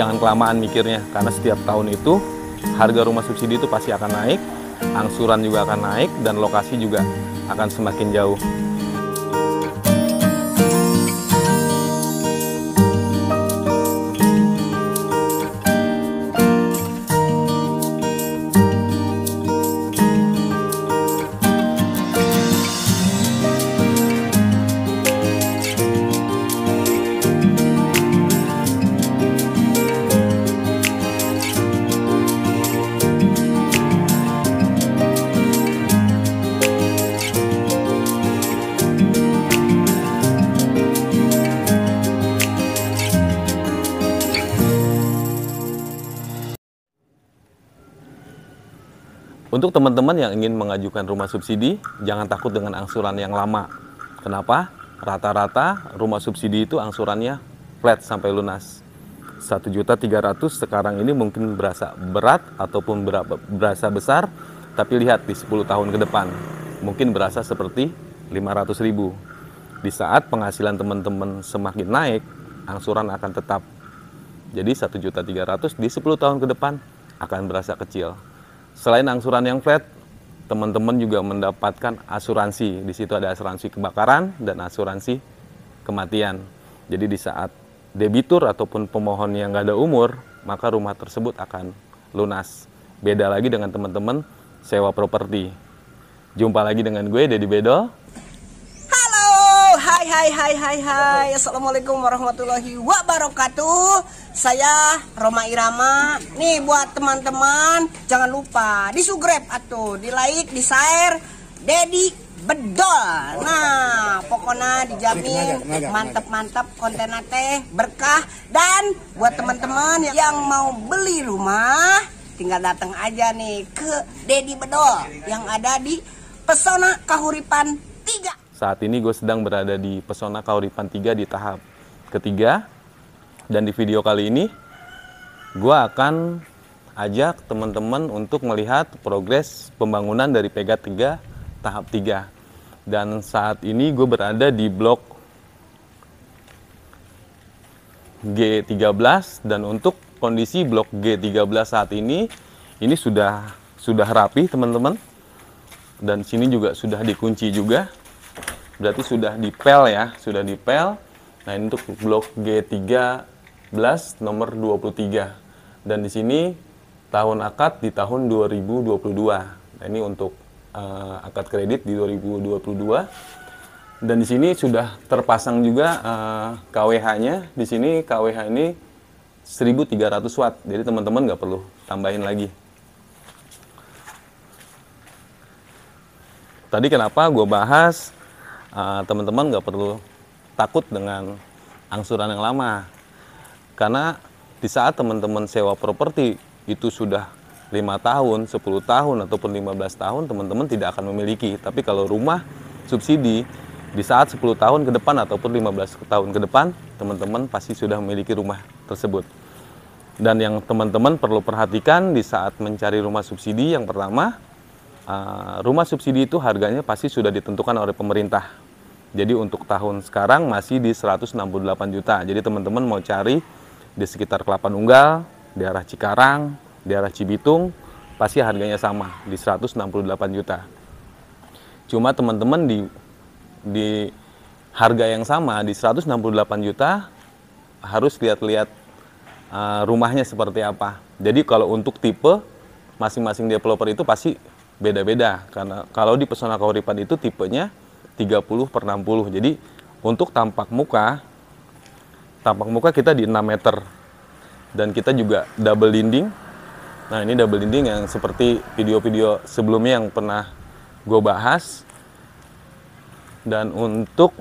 jangan kelamaan mikirnya, karena setiap tahun itu harga rumah subsidi itu pasti akan naik, angsuran juga akan naik, dan lokasi juga akan semakin jauh. Untuk teman-teman yang ingin mengajukan rumah subsidi, jangan takut dengan angsuran yang lama. Kenapa? Rata-rata rumah subsidi itu angsurannya flat sampai lunas. 1.300.000 sekarang ini mungkin berasa berat ataupun berasa besar, tapi lihat di 10 tahun ke depan, mungkin berasa seperti 500.000. Di saat penghasilan teman-teman semakin naik, angsuran akan tetap. Jadi 1.300.000 di 10 tahun ke depan akan berasa kecil. Selain angsuran yang flat, teman-teman juga mendapatkan asuransi. Di situ ada asuransi kebakaran dan asuransi kematian. Jadi di saat debitur ataupun pemohon yang nggak ada umur, maka rumah tersebut akan lunas. Beda lagi dengan teman-teman sewa properti. Jumpa lagi dengan gue, Dedi Bedol. Hai. Assalamualaikum warahmatullahi wabarakatuh. Saya Roma Irama. Nih buat teman-teman, jangan lupa di subscribe atuh, di like, di share Dedi Bedol. Nah, pokoknya dijamin mantep-mantep konten teh berkah. Dan buat teman-teman yang mau beli rumah, tinggal datang aja nih ke Dedi Bedol yang ada di Pesona Kahuripan 3. Saat ini gue sedang berada di Pesona Kahuripan 3 di tahap ketiga. Dan di video kali ini, gue akan ajak teman-teman untuk melihat progres pembangunan dari Pegat 3 tahap 3. Dan saat ini gue berada di blok G13. Dan untuk kondisi blok G13 saat ini sudah rapi teman-teman. Dan sini juga sudah dikunci juga. Berarti sudah dipel ya, sudah dipel. Nah, ini untuk blok G13 nomor 23. Dan di sini tahun akad di tahun 2022. Nah, ini untuk akad kredit di 2022. Dan di sini sudah terpasang juga KWH-nya. Di sini KWH ini 1300 watt. Jadi teman-teman nggak perlu tambahin lagi. Tadi kenapa gue bahas teman-teman nggak perlu takut dengan angsuran yang lama, karena di saat teman-teman sewa properti itu sudah 5 tahun, 10 tahun, ataupun 15 tahun, teman-teman tidak akan memiliki. Tapi kalau rumah subsidi, di saat 10 tahun ke depan ataupun 15 tahun ke depan, teman-teman pasti sudah memiliki rumah tersebut. Dan yang teman-teman perlu perhatikan di saat mencari rumah subsidi, yang pertama, rumah subsidi itu harganya pasti sudah ditentukan oleh pemerintah. Jadi untuk tahun sekarang masih di 168 juta. Jadi teman-teman mau cari di sekitar Kelapa Nunggal, daerah Cikarang, daerah Cibitung, pasti harganya sama di 168 juta. Cuma teman-teman di harga yang sama di 168 juta harus lihat-lihat rumahnya seperti apa. Jadi kalau untuk tipe masing-masing developer itu pasti beda-beda, karena kalau di Pesona Kahuripan itu tipenya 30/60. Jadi untuk tampak muka kita di 6 meter, dan kita juga double dinding. Nah, ini double dinding yang seperti video-video sebelumnya yang pernah gue bahas. Dan untuk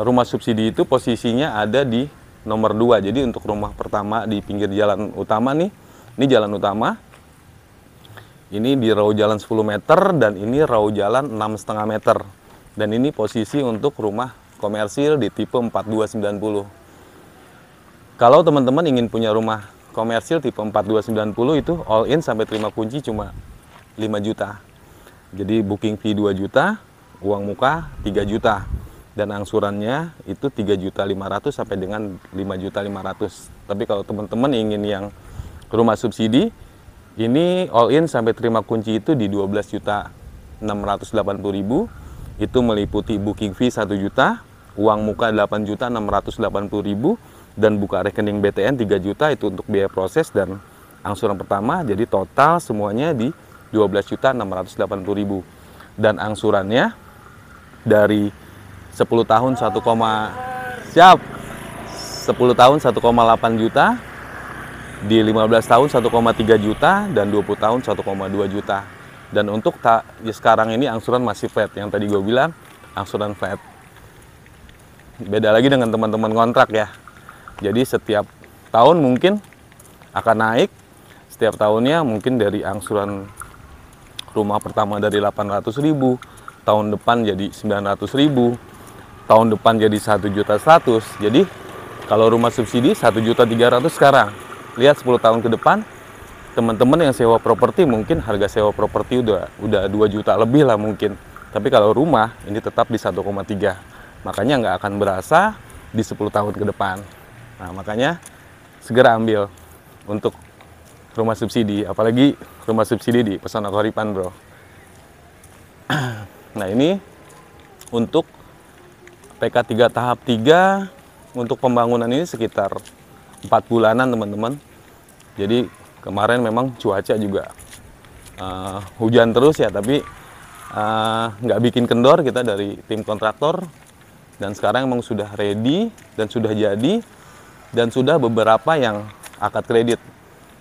rumah subsidi itu posisinya ada di nomor 2. Jadi untuk rumah pertama di pinggir jalan utama nih, ini jalan utama. Ini di raw jalan 10 meter dan ini raw jalan 6,5 meter. Dan ini posisi untuk rumah komersil di tipe 4290. Kalau teman-teman ingin punya rumah komersil tipe 4290 itu all in sampai terima kunci cuma 5 juta. Jadi booking fee 2 juta, uang muka 3 juta. dan angsurannya itu 3.500.000 sampai dengan 5.500.000. Tapi kalau teman-teman ingin yang rumah subsidi, ini all in sampai terima kunci itu di 12.680.000. Itu meliputi booking fee 1 juta, uang muka 8.680.000, dan buka rekening BTN 3 juta itu untuk biaya proses dan angsuran pertama. Jadi total semuanya di 12.680.000. Dan angsurannya dari 10 tahun 10 tahun 1,8 juta, di 15 tahun 1,3 juta, dan 20 tahun 1,2 juta. Dan untuk ya sekarang ini angsuran masih flat, yang tadi gue bilang angsuran flat. Beda lagi dengan teman-teman kontrak ya. Jadi setiap tahun mungkin akan naik, setiap tahunnya mungkin dari angsuran rumah pertama dari 800.000, tahun depan jadi 900.000, tahun depan jadi 1.100.000. Jadi kalau rumah subsidi 1.300.000 sekarang. Lihat 10 tahun ke depan, teman-teman yang sewa properti mungkin harga sewa properti udah 2 juta lebih lah mungkin. Tapi kalau rumah ini tetap di 1,3. Makanya nggak akan berasa di 10 tahun ke depan. Nah, makanya segera ambil untuk rumah subsidi, apalagi rumah subsidi di Pesona Kahuripan, bro. Nah, ini untuk PK 3 tahap 3, untuk pembangunan ini sekitar 4 bulanan, teman-teman. Jadi kemarin memang cuaca juga hujan terus ya, tapi nggak bikin kendor kita dari tim kontraktor. Dan sekarang emang sudah ready dan sudah jadi, dan sudah beberapa yang akad kredit.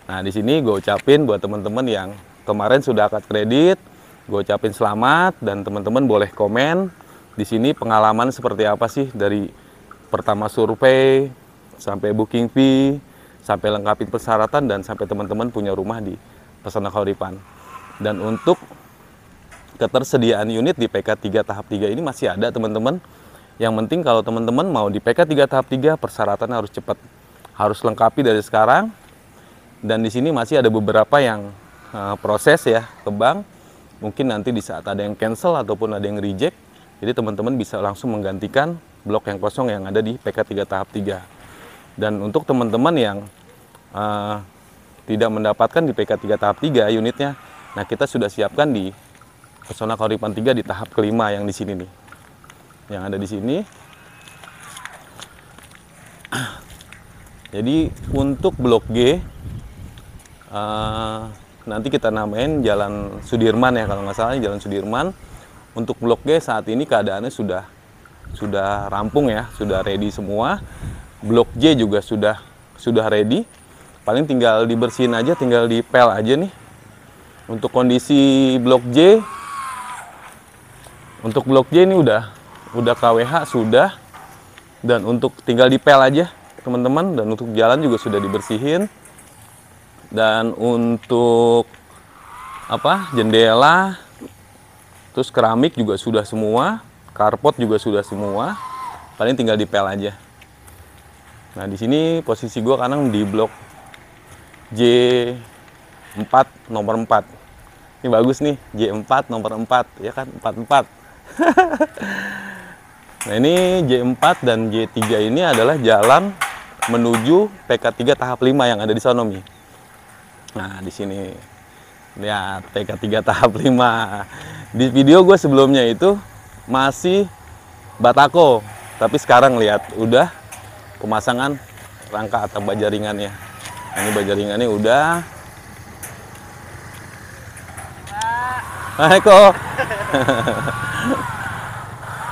Nah, di sini gue ucapin buat teman-teman yang kemarin sudah akad kredit, gue ucapin selamat, dan teman-teman boleh komen di sini pengalaman seperti apa sih dari pertama survei sampai booking fee, sampai lengkapin persyaratan, dan sampai teman-teman punya rumah di Pesona Kahuripan. Dan untuk ketersediaan unit di PK 3 tahap 3 ini masih ada, teman-teman. Yang penting kalau teman-teman mau di PK 3 tahap 3, persyaratan harus cepat, harus lengkapi dari sekarang. Dan di sini masih ada beberapa yang proses ya ke bank. Mungkin nanti di saat ada yang cancel ataupun ada yang reject, jadi teman-teman bisa langsung menggantikan blok yang kosong yang ada di PK 3 tahap 3. Dan untuk teman-teman yang tidak mendapatkan di PK 3 tahap 3 unitnya, nah kita sudah siapkan di Pesona Kahuripan 3 di tahap kelima yang di sini nih. Yang ada di sini. Jadi untuk blok G nanti kita namain Jalan Sudirman ya, kalau nggak salah Jalan Sudirman. Untuk blok G saat ini keadaannya sudah rampung ya, sudah ready semua. Blok J juga sudah ready. Paling tinggal dibersihin aja, tinggal dipel aja nih. Untuk kondisi blok J, untuk blok J ini udah KWH sudah, dan untuk tinggal dipel aja teman-teman. Dan untuk jalan juga sudah dibersihin. Dan untuk jendela, terus keramik juga sudah semua, carport juga sudah semua, paling tinggal dipel aja. Nah, di sini posisi gua kadang di blok J4 nomor 4. Ini bagus nih, J4 nomor 4 ya kan, 44. Nah, ini J4 dan J3 ini adalah jalan menuju PK 3 tahap 5 yang ada di Sonomi. Nah, di sini lihat PK 3 tahap 5. Di video gue sebelumnya itu masih batako, tapi sekarang lihat udah pemasangan rangka atau baja ringannya. Nah, ini baja ringannya udah. Assalamualaikum.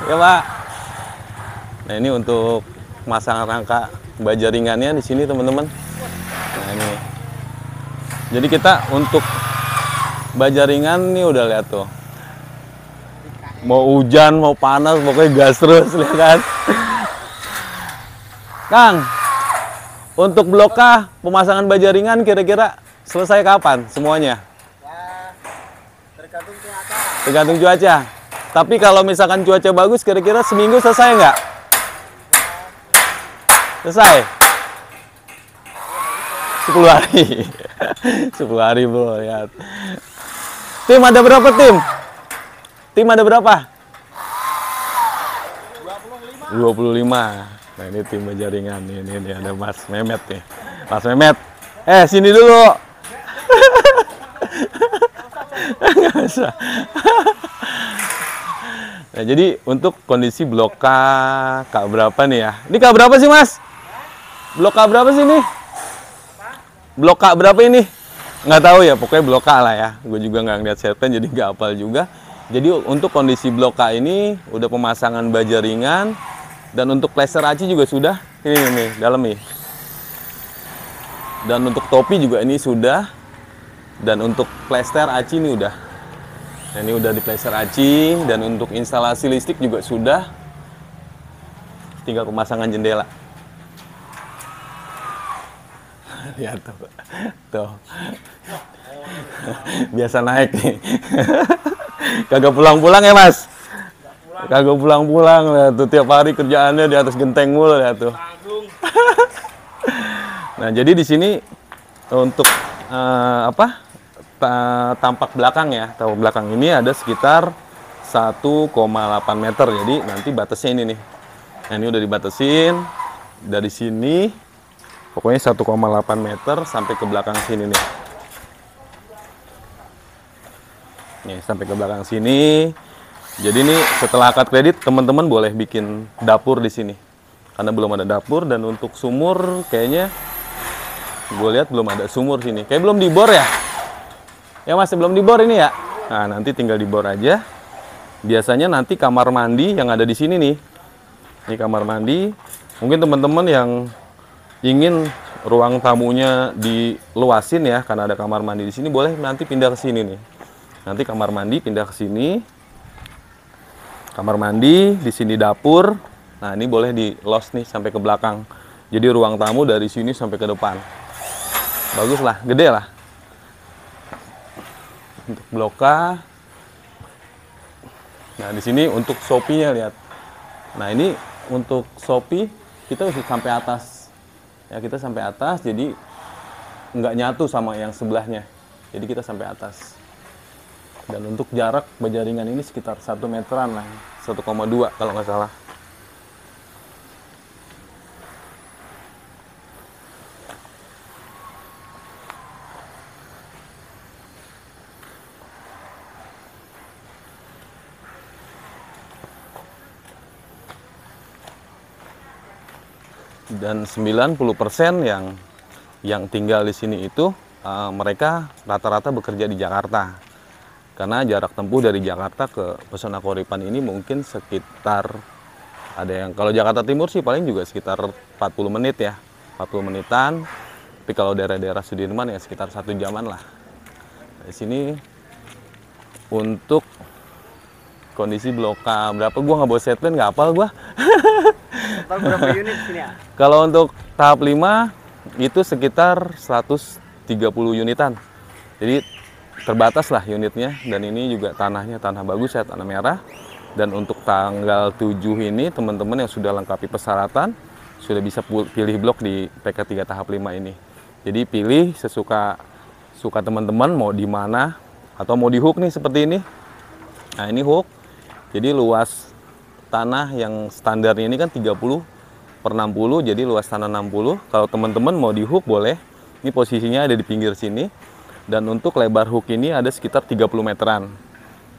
Ya, Pak. Nah, ini untuk pemasangan rangka baja ringannya di sini, teman-teman. Nah, ini. Jadi kita untuk baja ringan nih udah lihat tuh. Mau hujan, mau panas, pokoknya gas terus, lihat kan. Kang, untuk blok K pemasangan baja ringan kira-kira selesai kapan semuanya? Ya, tergantung cuaca. Tergantung cuaca. Tapi kalau misalkan cuaca bagus, kira-kira seminggu selesai nggak? Selesai? 10 hari. 10 hari, bro, lihat. Tim ada berapa tim? Tim ada berapa? 20 25. Nah ini tim jaringan, ini ada Mas Memet nih. Mas Memet, sini dulu. Nggak bisa. Nah jadi untuk kondisi blok K berapa nih ya? Ini K berapa sih Mas? Blok K berapa sih ini? Blok K berapa ini? Nggak tahu ya, pokoknya blok K lah ya. Gue juga nggak ngeliat set plan jadi nggak hafal juga. Jadi untuk kondisi blok K ini udah pemasangan baja ringan. Dan untuk plester aci juga sudah, ini nih, dalam nih. Dan untuk topi juga ini sudah. Dan untuk plester aci ini udah. Nah, ini udah di plester aci. Dan untuk instalasi listrik juga sudah. Tinggal pemasangan jendela. Lihat tuh. Tuh. Biasa naik nih. Kagak pulang-pulang ya Mas? Kagak pulang-pulang tuh, tiap hari kerjaannya di atas genteng mulu ya tuh. Nah jadi di sini untuk tampak belakang ya, tampak belakang ini ada sekitar 1,8 meter. Jadi nanti batasnya ini nih. Nah ini udah dibatasin dari sini, pokoknya 1,8 meter sampai ke belakang sini nih. Nih sampai ke belakang sini. Jadi ini setelah akad kredit teman-teman boleh bikin dapur di sini. Karena belum ada dapur, dan untuk sumur kayaknya gue lihat belum ada sumur sini. Kayak belum dibor ya? Ya masih belum dibor ini ya? Nah nanti tinggal dibor aja. Biasanya nanti kamar mandi yang ada di sini nih. Ini kamar mandi. Mungkin teman-teman yang ingin ruang tamunya diluasin ya, karena ada kamar mandi di sini, boleh nanti pindah ke sini nih. Nanti kamar mandi pindah ke sini. Kamar mandi, di sini dapur. Nah, ini boleh di los nih sampai ke belakang. Jadi ruang tamu dari sini sampai ke depan. Bagus lah, gede lah. Untuk blok K. Nah, di sini untuk Shopee-nya lihat. Nah, ini untuk Shopee kita bisa sampai atas. Ya, kita sampai atas, jadi nggak nyatu sama yang sebelahnya. Jadi kita sampai atas. Dan untuk jarak bajaringan ini sekitar 1 meteran lah, 1,2 kalau nggak salah. Dan 90% yang tinggal di sini itu mereka rata-rata bekerja di Jakarta. Karena jarak tempuh dari Jakarta ke Pesona Koripan ini mungkin sekitar, ada yang kalau Jakarta Timur sih paling juga sekitar 40 menit ya, 40 menitan. Tapi kalau daerah-daerah Sudirman ya sekitar 1 jaman lah. Di sini untuk kondisi blok K berapa, gua nggak bawa set plan, nggak hafal gua. Berapa unit sini ya? Kalau untuk tahap 5 itu sekitar 130 unitan. Jadi terbatas lah unitnya, dan ini juga tanahnya tanah bagus ya, tanah merah. Dan untuk tanggal 7 ini teman-teman yang sudah lengkapi persyaratan sudah bisa pilih blok di PK3 tahap 5 ini. Jadi pilih sesuka teman-teman mau di mana, atau mau di hook nih seperti ini. Nah ini hook, jadi luas tanah yang standarnya ini kan 30/60, jadi luas tanah 60. Kalau teman-teman mau di hook boleh, ini posisinya ada di pinggir sini. Dan untuk lebar hook ini ada sekitar 30 meteran.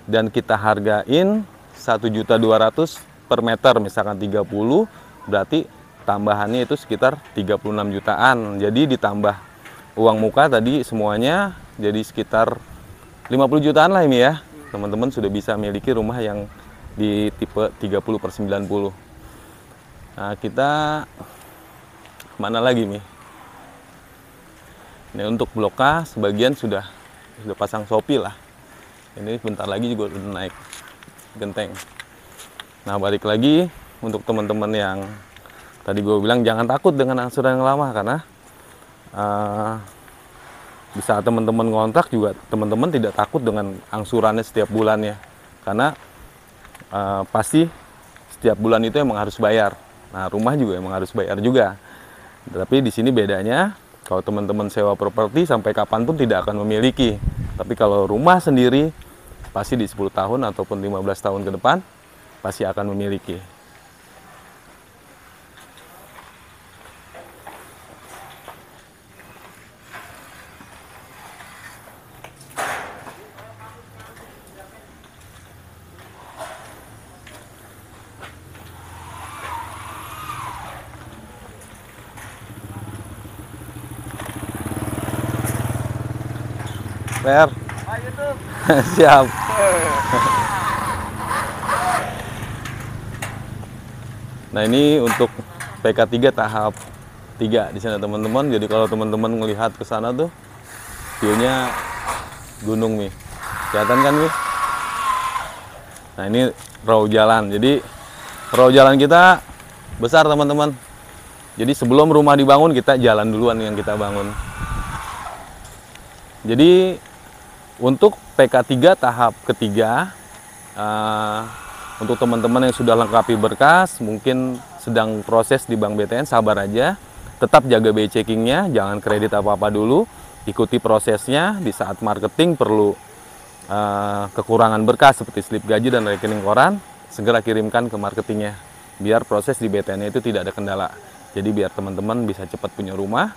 Dan kita hargain 1.200.000 per meter, misalkan 30, berarti tambahannya itu sekitar 36 jutaan. Jadi ditambah uang muka tadi semuanya, jadi sekitar 50 jutaan lah ini ya. Teman-teman sudah bisa miliki rumah yang di tipe 30/90. Nah kita mana lagi nih? Ini untuk blok K sebagian sudah pasang Shopee lah. Ini bentar lagi juga udah naik genteng. Nah balik lagi untuk teman-teman yang tadi gue bilang jangan takut dengan angsuran yang lama, karena bisa teman-teman ngontrak juga teman-teman tidak takut dengan angsurannya setiap bulannya, karena pasti setiap bulan itu emang harus bayar. Nah rumah juga emang harus bayar juga. Tapi di sini bedanya, kalau teman-teman sewa properti sampai kapanpun tidak akan memiliki. Tapi kalau rumah sendiri, pasti di 10 tahun ataupun 15 tahun ke depan, pasti akan memiliki. Per. Siap. Nah, ini untuk PK3 tahap 3 di sana teman-teman. Jadi kalau teman-teman melihat ke sana tuh view-nya gunung nih. Kelihatan kan nih? Nah, ini raw jalan. Jadi raw jalan kita besar teman-teman. Jadi sebelum rumah dibangun kita jalan duluan yang kita bangun. Jadi untuk PK3 tahap ketiga, untuk teman-teman yang sudah lengkapi berkas, mungkin sedang proses di Bank BTN, sabar aja. Tetap jaga BI checkingnya, jangan kredit apa-apa dulu. Ikuti prosesnya. Di saat marketing perlu kekurangan berkas seperti slip gaji dan rekening koran, segera kirimkan ke marketingnya. Biar proses di BTN itu tidak ada kendala. Jadi biar teman-teman bisa cepat punya rumah.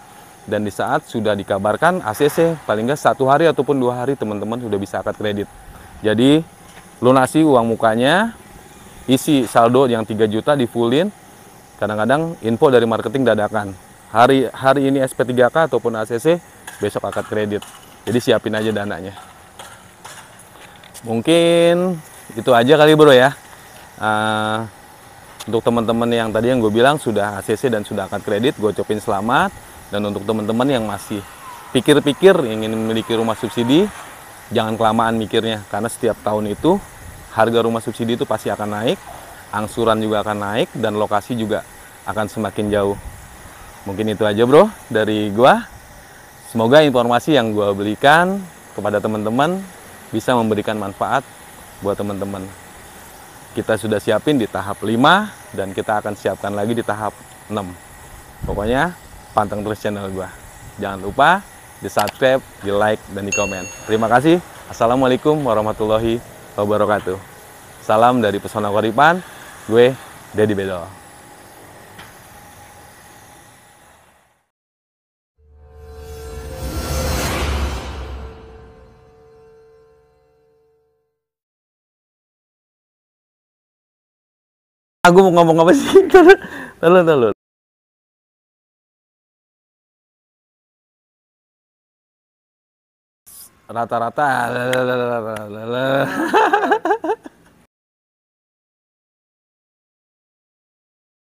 Dan di saat sudah dikabarkan ACC, paling nggak 1 hari ataupun 2 hari teman-teman sudah bisa akad kredit. Jadi lunasi uang mukanya, isi saldo yang 3 juta di fullin. Kadang-kadang info dari marketing dadakan. Hari ini SP3K ataupun ACC, besok akad kredit. Jadi siapin aja dananya. Mungkin itu aja kali bro ya. Untuk teman-teman yang tadi yang gue bilang sudah ACC dan sudah akad kredit, gue ucapin selamat. Dan untuk teman-teman yang masih pikir-pikir ingin memiliki rumah subsidi, jangan kelamaan mikirnya. Karena setiap tahun itu harga rumah subsidi itu pasti akan naik, angsuran juga akan naik, dan lokasi juga akan semakin jauh. Mungkin itu aja bro dari gua. Semoga informasi yang gua berikan kepada teman-teman bisa memberikan manfaat buat teman-teman. Kita sudah siapin di tahap 5 dan kita akan siapkan lagi di tahap 6. Pokoknya panteng terus channel gua. Jangan lupa di subscribe, di like, dan di komen. Terima kasih. Assalamualaikum warahmatullahi wabarakatuh. Salam dari Pesona Koripan. Gue Dedi Bedol. Aku mau ngomong apa sih? Tahu. Rata-rata